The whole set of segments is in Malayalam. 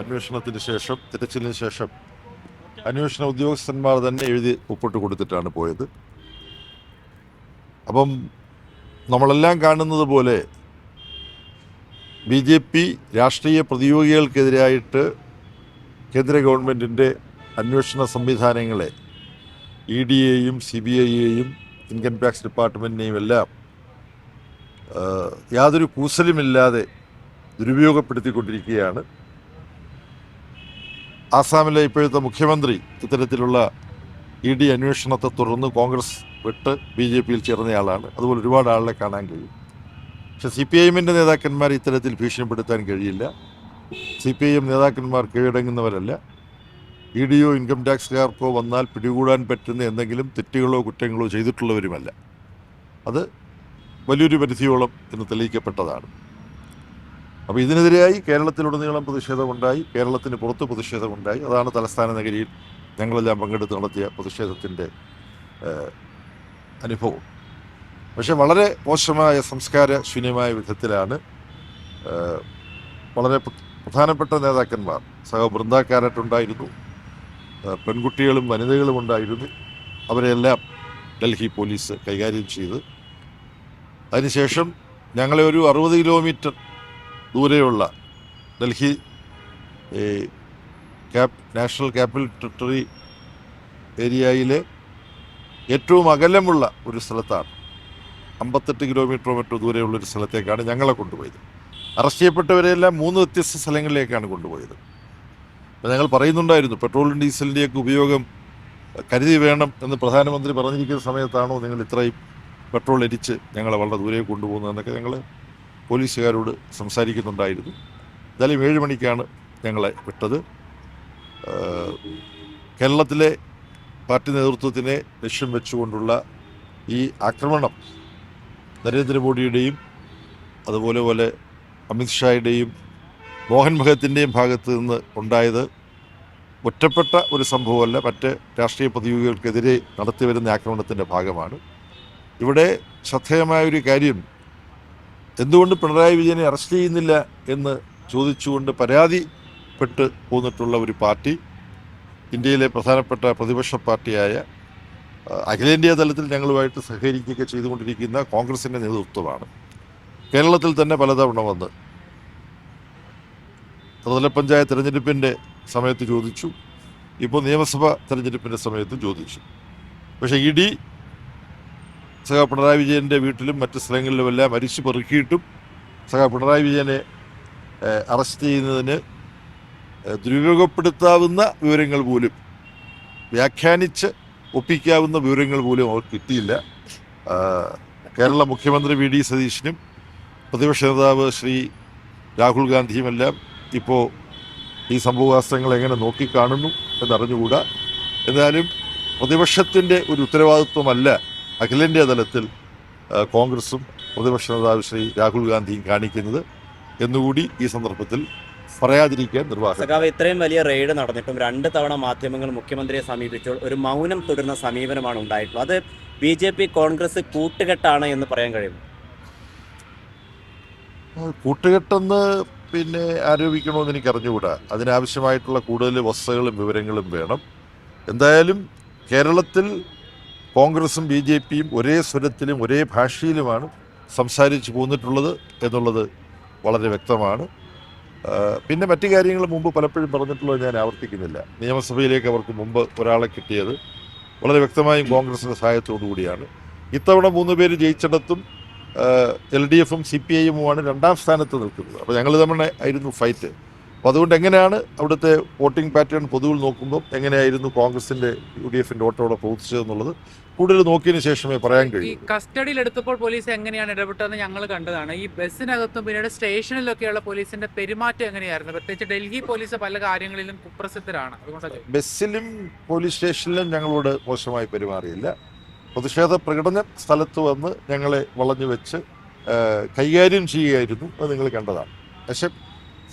അന്വേഷണത്തിന് ശേഷം, തിരച്ചിലിന് ശേഷം അന്വേഷണ ഉദ്യോഗസ്ഥന്മാർ തന്നെ എഴുതി ഒപ്പിട്ട് കൊടുത്തിട്ടാണ് പോയത്. അപ്പം നമ്മളെല്ലാം കാണുന്നത് പോലെ BJP രാഷ്ട്രീയ പ്രതിയോഗികൾക്കെതിരായിട്ട് കേന്ദ്ര ഗവൺമെൻറ്റിൻ്റെ അന്വേഷണ സംവിധാനങ്ങളെ ED-യെയും CBI-യെയും ഇൻകം ടാക്സ് ഡിപ്പാർട്ട്മെൻറ്റിനെയും എല്ലാം യാതൊരു കൂസലുമില്ലാതെ ദുരുപയോഗപ്പെടുത്തിക്കൊണ്ടിരിക്കുകയാണ്. ആസാമിലെ ഇപ്പോഴത്തെ മുഖ്യമന്ത്രി ഇത്തരത്തിലുള്ള ED അന്വേഷണത്തെ തുടർന്ന് കോൺഗ്രസ് വിട്ട് BJP-യിൽ ചേർന്നയാളാണ്. അതുപോലെ ഒരുപാട് ആളെ കാണാൻ കഴിയും. പക്ഷെ CPIM-ൻ്റെ നേതാക്കന്മാർ ഇത്തരത്തിൽ ഭീഷണിപ്പെടുത്താൻ കഴിയില്ല. CPIM നേതാക്കന്മാർ കീഴടങ്ങുന്നവരല്ല. ED-യോ ഇൻകം ടാക്സുകാർക്കോ വന്നാൽ പിടികൂടാൻ പറ്റുന്ന എന്തെങ്കിലും തെറ്റുകളോ കുറ്റങ്ങളോ ചെയ്തിട്ടുള്ളവരുമല്ല. അത് വലിയൊരു പരിധിയോളം ഇന്ന് തെളിയിക്കപ്പെട്ടതാണ്. അപ്പോൾ ഇതിനെതിരെയായി കേരളത്തിലുടനീളം പ്രതിഷേധമുണ്ടായി, കേരളത്തിന് പുറത്ത് പ്രതിഷേധമുണ്ടായി. അതാണ് തലസ്ഥാന നഗരിയിൽ ഞങ്ങളെല്ലാം പങ്കെടുത്ത് നടത്തിയ പ്രതിഷേധത്തിൻ്റെ അനുഭവം. പക്ഷെ വളരെ മോശമായ സംസ്കാര ശൂന്യമായ വിധത്തിലാണ് വളരെ പ്രധാനപ്പെട്ട നേതാക്കന്മാർ, ബൃന്ദ കാരറ്റ് ഉണ്ടായിരുന്നു, പെൺകുട്ടികളും വനിതകളും ഉണ്ടായിരുന്നു, അവരെല്ലാം ഡൽഹി പോലീസ് കൈകാര്യം ചെയ്ത് അതിനുശേഷം ഞങ്ങളെ ഒരു 60 കിലോമീറ്റർ ദൂരെയുള്ള ഡൽഹി നാഷണൽ ക്യാപിറ്റൽ ടെറിട്ടറി ഏരിയയിലെ ഏറ്റവും അകലമുള്ള ഒരു സ്ഥലത്താണ്, 58 കിലോമീറ്റർ മറ്റോ ദൂരെയുള്ളൊരു സ്ഥലത്തേക്കാണ് ഞങ്ങളെ കൊണ്ടുപോയത്. അറസ്റ്റ് ചെയ്യപ്പെട്ടവരെല്ലാം 3 വ്യത്യസ്ത സ്ഥലങ്ങളിലേക്കാണ് കൊണ്ടുപോയത്. അപ്പോൾ ഞങ്ങൾ പറയുന്നുണ്ടായിരുന്നു, പെട്രോളും ഡീസലിൻ്റെയൊക്കെ ഉപയോഗം കരുതി വേണം എന്ന് പ്രധാനമന്ത്രി പറഞ്ഞിരിക്കുന്ന സമയത്താണോ നിങ്ങൾ ഇത്രയും പെട്രോൾ എരിച്ച് ഞങ്ങളെ വളരെ ദൂരേക്ക് കൊണ്ടുപോകുന്നതെന്നൊക്കെ ഞങ്ങൾ പോലീസുകാരോട് സംസാരിക്കുന്നുണ്ടായിരുന്നു. എന്തായാലും 7 മണിക്കാണ് ഞങ്ങളെ വിട്ടത്. കേരളത്തിലെ പാർട്ടി നേതൃത്വത്തിനെ ലക്ഷ്യം വെച്ചുകൊണ്ടുള്ള ഈ ആക്രമണം നരേന്ദ്രമോദിയുടെയും അതുപോലെ അമിത്ഷായുടെയും മോഹൻ ഭഗത്തിൻ്റെയും ഭാഗത്ത് നിന്ന് ഉണ്ടായത് ഒറ്റപ്പെട്ട ഒരു സംഭവമല്ല, മറ്റ് രാഷ്ട്രീയ പ്രതിയോഗികൾക്കെതിരെ നടത്തിവരുന്ന ആക്രമണത്തിൻ്റെ ഭാഗമാണ്. ഇവിടെ ശ്രദ്ധേയമായൊരു കാര്യം, എന്തുകൊണ്ട് പിണറായി വിജയനെ അറസ്റ്റ് ചെയ്യുന്നില്ല എന്ന് ചോദിച്ചുകൊണ്ട് പരാതിപ്പെട്ട് പോന്നിട്ടുള്ള ഒരു പാർട്ടി, ഇന്ത്യയിലെ പ്രധാനപ്പെട്ട പ്രതിപക്ഷ പാർട്ടിയായ അഖിലേന്ത്യാ തലത്തിൽ ഞങ്ങളുമായിട്ട് സഹകരിക്കുകയൊക്കെ ചെയ്തുകൊണ്ടിരിക്കുന്ന കോൺഗ്രസിൻ്റെ നേതൃത്വമാണ്. കേരളത്തിൽ തന്നെ പലതവണ വന്ന് ത്രിതല പഞ്ചായത്ത് തിരഞ്ഞെടുപ്പിൻ്റെ സമയത്ത് ചോദിച്ചു, ഇപ്പോൾ നിയമസഭാ തിരഞ്ഞെടുപ്പിൻ്റെ സമയത്തും ചോദിച്ചു. പക്ഷേ ED പിണറായി വിജയൻ്റെ വീട്ടിലും മറ്റ് സ്ഥലങ്ങളിലുമെല്ലാം അരിച്ചു പെറുക്കിയിട്ടും പിണറായി വിജയനെ അറസ്റ്റ് ചെയ്യുന്നതിന് ദുരുപയോഗപ്പെടുത്താവുന്ന വിവരങ്ങൾ പോലും, വ്യാഖ്യാനിച്ച് ഒപ്പിക്കാവുന്ന വിവരങ്ങൾ പോലും അവർക്ക് കിട്ടിയില്ല. കേരള മുഖ്യമന്ത്രി VD സതീശനും പ്രതിപക്ഷ നേതാവ് ശ്രീ രാഹുൽ ഗാന്ധിയുമെല്ലാം ഇപ്പോൾ ഈ സംഭവവാസ്തവങ്ങൾ എങ്ങനെ നോക്കിക്കാണുന്നു എന്നറിഞ്ഞുകൂടാ. എന്നാലും പ്രതിപക്ഷത്തിൻ്റെ ഒരു ഉത്തരവാദിത്വമല്ല അഖിലേന്ത്യാ തലത്തിൽ കോൺഗ്രസും പ്രതിപക്ഷ നേതാവ് ശ്രീ രാഹുൽ ഗാന്ധിയും കാണിക്കുന്നത് എന്നുകൂടി ഈ സന്ദർഭത്തിൽ പറയാതിരിക്കാൻ നിർവാഹം. ഇത്രയും വലിയ റെയ്ഡ് നടന്നിട്ടും 2 തവണ മാധ്യമങ്ങൾ മുഖ്യമന്ത്രിയെ സമീപിച്ചപ്പോൾ ഒരു മൗനം തുടരുന്ന സമീപനമാണ് ഉണ്ടായിട്ടുള്ളത്. അത് BJP കോൺഗ്രസ് കൂട്ടുകെട്ടാണ് എന്ന് പറയാൻ കഴിയും? കൂട്ടുകെട്ടെന്ന് ആരോപിക്കണമെന്ന് എനിക്ക് അറിഞ്ഞുകൂടാ. അതിനാവശ്യമായിട്ടുള്ള കൂടുതൽ വസ്തുതകളും വിവരങ്ങളും വേണം. എന്തായാലും കേരളത്തിൽ കോൺഗ്രസും BJP-യും ഒരേ സ്വരത്തിലും ഒരേ ഭാഷയിലുമാണ് സംസാരിച്ചു പോന്നിട്ടുള്ളത് എന്നുള്ളത് വളരെ വ്യക്തമാണ്. പിന്നെ മറ്റു കാര്യങ്ങൾ മുമ്പ് പലപ്പോഴും പറഞ്ഞിട്ടുള്ളത് ഞാൻ ആവർത്തിക്കുന്നില്ല. നിയമസഭയിലേക്ക് അവർക്ക് മുമ്പ് ഒരാളെ കിട്ടിയത് വളരെ വ്യക്തമായും കോൺഗ്രസിൻ്റെ സഹായത്തോടു കൂടിയാണ്. ഇത്തവണ 3 പേര് ജയിച്ചിടത്തും LDF-ഉം CPI-യുമാണ് 2ാം സ്ഥാനത്ത് നിൽക്കുന്നത്. അപ്പോൾ ഞങ്ങൾ തമ്മിൽ ആയിരുന്നു ഫൈറ്റ്. അപ്പോൾ അതുകൊണ്ട് എങ്ങനെയാണ് അവിടുത്തെ വോട്ടിംഗ് പാറ്റേൺ പൊതുവിൽ നോക്കുമ്പോൾ എങ്ങനെയായിരുന്നു കോൺഗ്രസിൻ്റെ UDF-ൻ്റെ വോട്ടോടെ പ്രവർത്തിച്ചതെന്നുള്ളത് കൂടുതൽ നോക്കിയതിന് ശേഷമേ പറയാൻ കഴിയും. ഈ കസ്റ്റഡിയിൽ എടുത്തപ്പോൾ പോലീസ് എങ്ങനെയാണ് ഇടപെട്ടതെന്ന് ഞങ്ങൾ കണ്ടതാണ്. ഈ ബസ്സിനകത്തും പിന്നീട് സ്റ്റേഷനിലൊക്കെയുള്ള പോലീസിന്റെ പെരുമാറ്റം എങ്ങനെയായിരുന്നു? പ്രത്യേകിച്ച് ഡൽഹി പോലീസ് പല കാര്യങ്ങളിലും കുപ്രസിദ്ധരാണ്. ബസ്സിലും പോലീസ് സ്റ്റേഷനിലും ഞങ്ങളോട് മോശമായി പെരുമാറിയില്ല. പ്രതിഷേധ പ്രകടന സ്ഥലത്ത് വന്ന് ഞങ്ങളെ വളഞ്ഞു വെച്ച് കൈകാര്യം ചെയ്യുകയായിരുന്നു. അത് നിങ്ങൾ കണ്ടതാണ്. പക്ഷെ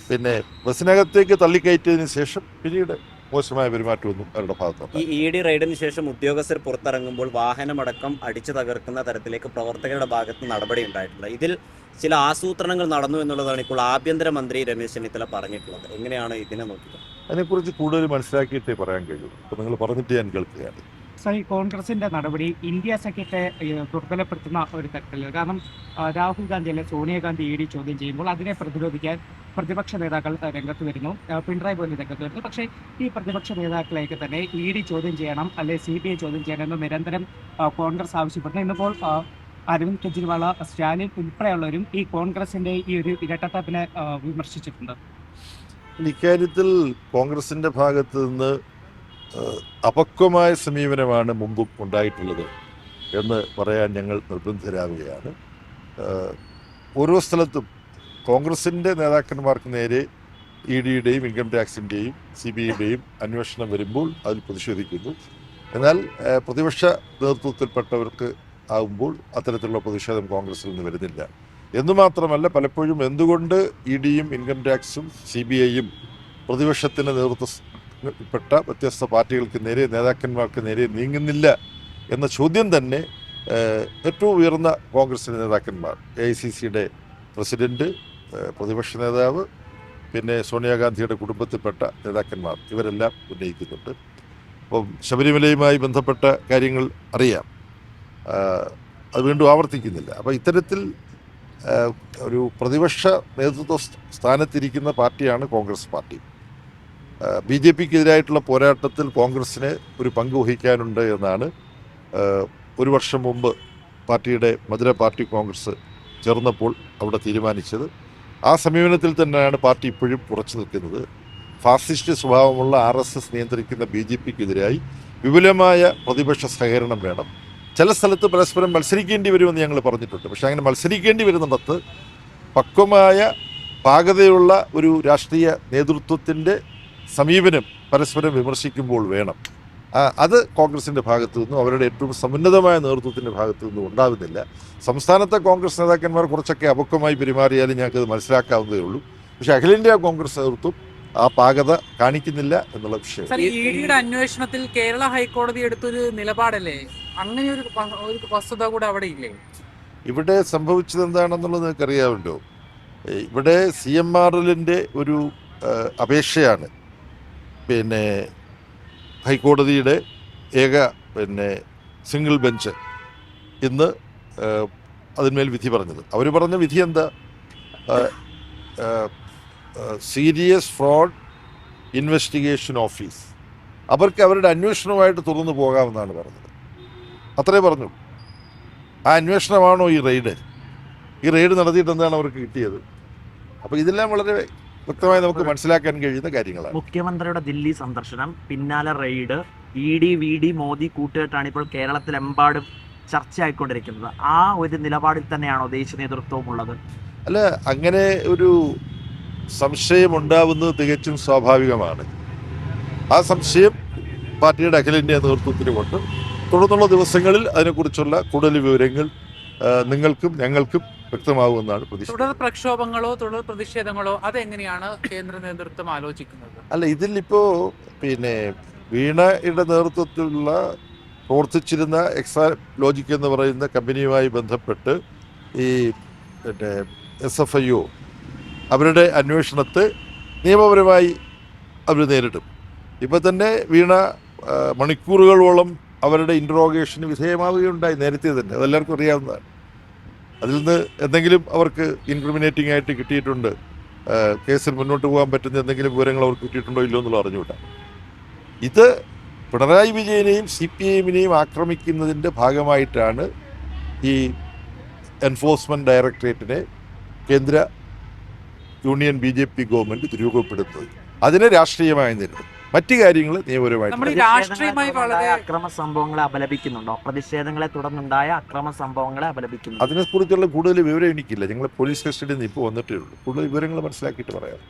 ബസ്സിനകത്തേക്ക് തള്ളിക്കയറ്റിയതിന് ശേഷം പിന്നീട് മോശമായ പെരുമാറ്റമൊന്നും അവരുടെ ഭാഗത്തുണ്ട്. ഈ ED റെയ്ഡിന് ശേഷം ഉദ്യോഗസ്ഥർ പുറത്തിറങ്ങുമ്പോൾ വാഹനമടക്കം അടിച്ചു തകർക്കുന്ന തരത്തിലേക്ക് പ്രവർത്തകരുടെ ഭാഗത്ത് നടപടി ഉണ്ടായിട്ടുണ്ട്. ഇതിൽ ചില ആസൂത്രണങ്ങൾ നടന്നു എന്നുള്ളതാണ് ഇപ്പോൾ ആഭ്യന്തരമന്ത്രി രമേശ് ചെന്നിത്തല പറഞ്ഞിട്ടുള്ളത്. എങ്ങനെയാണ് ഇതിനെ നോക്കുക? അതിനെക്കുറിച്ച് കൂടുതൽ മനസ്സിലാക്കിയിട്ടേ പറയാൻ കഴിയൂ. അപ്പോൾ നിങ്ങൾ പറഞ്ഞിട്ട് ഞാൻ കേൾക്കുകയാണ്. ഈ കോൺഗ്രസിന്റെ നടപടി ഇന്ത്യ സഖ്യത്തെ ദുർബലപ്പെടുത്തുന്ന ഒരു തരത്തിൽ, കാരണം രാഹുൽ ഗാന്ധി അല്ലെ സോണിയാഗാന്ധി ED ചോദ്യം ചെയ്യുമ്പോൾ അതിനെ പ്രതിരോധിക്കാൻ പ്രതിപക്ഷ നേതാക്കൾ രംഗത്ത് വരുന്നു, പിണറായി പോലും രംഗത്ത് വരുന്നു. പക്ഷേ ഈ പ്രതിപക്ഷ നേതാക്കളെയൊക്കെ തന്നെ ED ചോദ്യം ചെയ്യണം, അല്ലെ CBI ചോദ്യം ചെയ്യണമെന്ന് നിരന്തരം കോൺഗ്രസ് ആവശ്യപ്പെടുന്നു. ഇന്നിപ്പോൾ അരവിന്ദ് കെജ്രിവാൾ, സ്റ്റാലിൻ ഉൾപ്പെടെയുള്ളവരും ഈ കോൺഗ്രസിന്റെ ഈ ഒരു ഇരട്ടത്താപ്പിനെ വിമർശിച്ചിട്ടുണ്ട്. ഇക്കാര്യത്തിൽ കോൺഗ്രസിന്റെ ഭാഗത്ത് നിന്ന് അപക്വമായ സമീപനമാണ് മുമ്പും ഉണ്ടായിട്ടുള്ളത് എന്ന് പറയാൻ ഞങ്ങൾ നിർബന്ധിതരാവുകയാണ്. ഓരോ സ്ഥലത്തും കോൺഗ്രസിൻ്റെ നേതാക്കന്മാർക്ക് നേരെ EDയുടെയും ഇൻകം ടാക്സിൻ്റെയും CBIയുടെയും അന്വേഷണം വരുമ്പോൾ അതിൽ പ്രതിഷേധിക്കുന്നു. എന്നാൽ പ്രതിപക്ഷ നേതൃത്വത്തിൽപ്പെട്ടവർക്ക് ആകുമ്പോൾ അത്തരത്തിലുള്ള പ്രതിഷേധം കോൺഗ്രസിൽ നിന്ന് വരുന്നില്ല. എന്നുമാത്രമല്ല, പലപ്പോഴും എന്തുകൊണ്ട് EDയും ഇൻകം ടാക്സും CBIയും പ്രതിപക്ഷത്തിൻ്റെ നേതൃത്വപ്പെട്ട വ്യത്യസ്ത പാർട്ടികൾക്ക് നേരെ, നേതാക്കന്മാർക്ക് നേരെ നീങ്ങുന്നില്ല എന്ന ചോദ്യം തന്നെ ഏറ്റവും ഉയർന്ന കോൺഗ്രസിൻ്റെ നേതാക്കന്മാർ, AICCയുടെ പ്രസിഡന്റ്, പ്രതിപക്ഷ നേതാവ്, പിന്നെ സോണിയാഗാന്ധിയുടെ കുടുംബത്തിൽപ്പെട്ട നേതാക്കന്മാർ, ഇവരെല്ലാം ഉന്നയിക്കുന്നുണ്ട്. അപ്പം ശബരിമലയുമായി ബന്ധപ്പെട്ട കാര്യങ്ങൾ അറിയാം, അത് വീണ്ടും ആവർത്തിക്കുന്നില്ല. അപ്പോൾ ഇത്തരത്തിൽ ഒരു പ്രതിപക്ഷ നേതൃത്വ സ്ഥാനത്തിരിക്കുന്ന പാർട്ടിയാണ് കോൺഗ്രസ് പാർട്ടി. BJPക്കെതിരായിട്ടുള്ള പോരാട്ടത്തിൽ കോൺഗ്രസ്സിന് ഒരു പങ്ക് വഹിക്കാനുണ്ട് എന്നാണ് ഒരു വർഷം മുമ്പ് പാർട്ടിയുടെ മധുര പാർട്ടി കോൺഗ്രസ് ചേർന്നപ്പോൾ അവിടെ തീരുമാനിച്ചത്. ആ സമീപനത്തിൽ തന്നെയാണ് പാർട്ടി ഇപ്പോഴും ഉറച്ചു നിൽക്കുന്നത്. ഫാസിസ്റ്റ് സ്വഭാവമുള്ള RSS നിയന്ത്രിക്കുന്ന BJPക്കെതിരായി വിപുലമായ പ്രതിപക്ഷ സഹകരണം വേണം. ചില സ്ഥലത്ത് പരസ്പരം മത്സരിക്കേണ്ടി വരുമെന്ന് ഞങ്ങൾ പറഞ്ഞിട്ടുണ്ട്. പക്ഷേ അങ്ങനെ മത്സരിക്കേണ്ടി വരുന്നിടത്ത് പക്വമായ പാകതയുള്ള ഒരു രാഷ്ട്രീയ നേതൃത്വത്തിൻ്റെ സമീപനം പരസ്പരം വിമർശിക്കുമ്പോൾ വേണം. അത് കോൺഗ്രസിൻ്റെ ഭാഗത്തു നിന്നും അവരുടെ ഏറ്റവും സമുന്നതമായ നേതൃത്വത്തിൻ്റെ ഭാഗത്തു നിന്നും ഉണ്ടാകുന്നില്ല. സംസ്ഥാനത്തെ കോൺഗ്രസ് നേതാക്കന്മാർ കുറച്ചൊക്കെ അപക്വമായി പെരുമാറിയാലും ഞങ്ങൾക്കത് മനസ്സിലാക്കാവുന്നതേ ഉള്ളൂ. പക്ഷേ അഖിലേന്ത്യാ കോൺഗ്രസ് നേതൃത്വം ആ പാകത കാണിക്കുന്നില്ല എന്നുള്ള വിഷയം. EDയുടെ അന്വേഷണത്തിൽ കേരള ഹൈക്കോടതി എടുത്തൊരു നിലപാടല്ലേ, അങ്ങനെ ഒരു വസ്തുത കൂടെ അവിടെ ഇല്ലേ? ഇവിടെ സംഭവിച്ചത് എന്താണെന്നുള്ളത് നിങ്ങൾക്കറിയാമല്ലോ. ഇവിടെ CMRLൻ്റെ ഒരു അപേക്ഷയാണ് പിന്നെ ഹൈക്കോടതിയുടെ സിംഗിൾ ബെഞ്ച് ഇന്ന് അതിന്മേൽ വിധി പറഞ്ഞത്. അവർ പറഞ്ഞ വിധി എന്താ? സീരിയസ് ഫ്രോഡ് ഇൻവെസ്റ്റിഗേഷൻ ഓഫീസ്, അവർക്ക് അവരുടെ അന്വേഷണവുമായിട്ട് തുറന്നു പോകാമെന്നാണ് പറഞ്ഞത്. അത്രേ പറഞ്ഞു. ആ അന്വേഷണമാണോ ഈ റെയ്ഡ്? ഈ റെയ്ഡ് നടത്തിയിട്ട് എന്താണ് അവർക്ക് കിട്ടിയത്? അപ്പോൾ ഇതെല്ലാം വളരെ വ്യക്തമായി നമുക്ക് മനസ്സിലാക്കാൻ കഴിയുന്ന കാര്യങ്ങളാണ്. മുഖ്യമന്ത്രിയുടെ ദില്ലി സന്ദർശനം, പിന്നാലെ റെയ്ഡ്, ED VD മോദി കൂട്ടുകെട്ടാണ് ഇപ്പോൾ കേരളത്തിലെമ്പാടും ചർച്ചയായിക്കൊണ്ടിരിക്കുന്നത്. ആ ഒരു നിലപാടിൽ തന്നെയാണോ ദേശീയ നേതൃത്വവും ഉള്ളത്? അല്ല, അങ്ങനെ ഒരു സംശയമുണ്ടാവുന്നത് തികച്ചും സ്വാഭാവികമാണ്. ആ സംശയം പാർട്ടിയുടെ അഖിലേന്ത്യാ നേതൃത്വത്തിന് കൊണ്ട് തുടർന്നുള്ള ദിവസങ്ങളിൽ അതിനെക്കുറിച്ചുള്ള കൂടുതൽ വിവരങ്ങൾ നിങ്ങൾക്കും ഞങ്ങൾക്കും വ്യക്തമാകുമെന്നാണ് പ്രതീക്ഷ. തുടർ പ്രക്ഷോഭങ്ങളോ തുടർ പ്രതിഷേധങ്ങളോ അതെങ്ങനെയാണ് കേന്ദ്ര നേതൃത്വം ആലോചിക്കുന്നത്? അല്ല, ഇതിലിപ്പോൾ വീണയുടെ നേതൃത്വത്തിലുള്ള പ്രവർത്തിച്ചിരുന്ന എക്സാ ലോജിക് എന്ന് പറയുന്ന കമ്പനിയുമായി ബന്ധപ്പെട്ട് ഈ SFIO അവരുടെ അന്വേഷണത്തെ നിയമപരമായി അവർ നേരിടും. ഇപ്പം തന്നെ വീണ മണിക്കൂറുകളോളം അവരുടെ ഇൻട്രോഗേഷന് വിധേയമാവുകയുണ്ടായി നേരത്തെ തന്നെ, അതെല്ലാവർക്കും അറിയാവുന്നതാണ്. അതിൽ നിന്ന് എന്തെങ്കിലും അവർക്ക് ഇൻക്രിമിനേറ്റിംഗ് ആയിട്ട് കിട്ടിയിട്ടുണ്ട്, കേസിൽ മുന്നോട്ട് പോകാൻ പറ്റുന്ന എന്തെങ്കിലും വിവരങ്ങൾ അവർക്ക് കിട്ടിയിട്ടുണ്ടോ ഇല്ലയോ എന്നുള്ള അറിഞ്ഞുകൂടാ. ഇത് പിണറായി വിജയനെയും CPIഎമ്മിനെയും ആക്രമിക്കുന്നതിൻ്റെ ഭാഗമായിട്ടാണ് ഈ എൻഫോഴ്സ്മെൻറ്റ് ഡയറക്ടറേറ്റിനെ കേന്ദ്ര യൂണിയൻ BJP ഗവൺമെൻറ് രൂപപ്പെടുത്തുന്നത്. അതിനെ രാഷ്ട്രീയമായി നേരിടും, മറ്റു കാര്യങ്ങൾ നിയമപരമായിട്ട്. അക്രമ സംഭവങ്ങളെ അപലപിക്കുന്നുണ്ടോ? പ്രതിഷേധങ്ങളെ തുടർന്നുണ്ടായ അക്രമ സംഭവങ്ങളെ അപലപിക്കുന്നു. അതിനെക്കുറിച്ചുള്ള കൂടുതൽ വിവരം എനിക്കില്ല. ഞങ്ങൾ പോലീസ് കസ്റ്റഡിയിൽ നിന്ന് ഇപ്പോൾ വന്നിട്ടേ ഉള്ളൂ. കൂടുതൽ വിവരങ്ങൾ മനസ്സിലാക്കിയിട്ട് പറയാം.